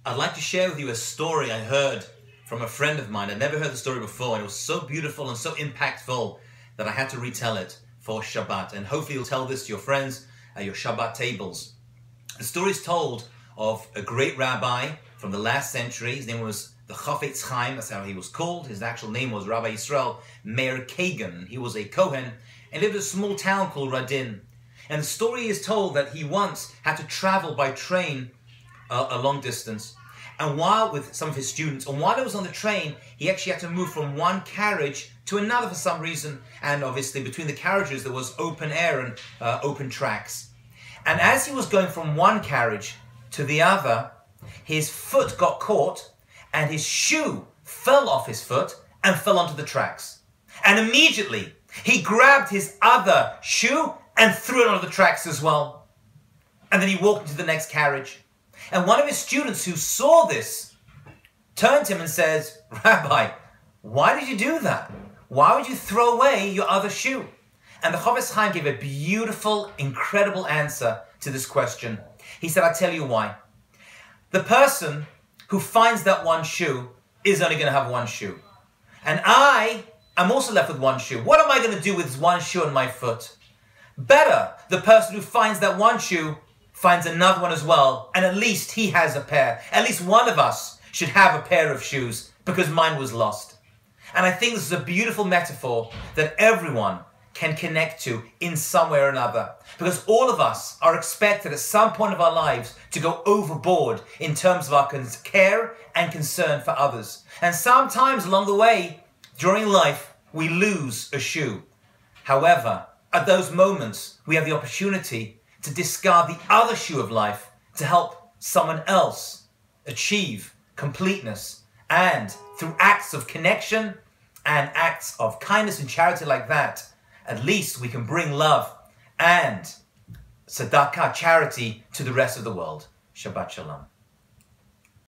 I'd like to share with you a story I heard from a friend of mine. I'd never heard the story before, and it was so beautiful and so impactful that I had to retell it for Shabbat. And hopefully you'll tell this to your friends at your Shabbat tables. The story is told of a great rabbi from the last century. His name was the Chafetz Chaim, that's how he was called. His actual name was Rabbi Yisrael Meir Kagan. He was a Kohen and lived in a small town called Radin. And the story is told that he once had to travel by train a long distance, and with some of his students, and while he was on the train, he actually had to move from one carriage to another for some reason, and obviously between the carriages there was open air and open tracks. And as he was going from one carriage to the other, his foot got caught, and his shoe fell off his foot and fell onto the tracks. And immediately, he grabbed his other shoe and threw it onto the tracks as well. And then he walked into the next carriage. And one of his students who saw this turned to him and says, "Rabbi, why did you do that? Why would you throw away your other shoe?" And the Chafetz Chaim gave a beautiful, incredible answer to this question. He said, "I'll tell you why. The person who finds that one shoe is only going to have one shoe. And I am also left with one shoe. What am I going to do with one shoe on my foot? Better, the person who finds that one shoe finds another one as well, and at least he has a pair. At least one of us should have a pair of shoes because mine was lost." And I think this is a beautiful metaphor that everyone can connect to in some way or another, because all of us are expected at some point of our lives to go overboard in terms of our care and concern for others. And sometimes along the way, during life, we lose a shoe. However, at those moments, we have the opportunity to discard the other shoe of life to help someone else achieve completeness. And through acts of connection and acts of kindness and charity like that, at least we can bring love and tzedakah, charity, to the rest of the world. Shabbat Shalom.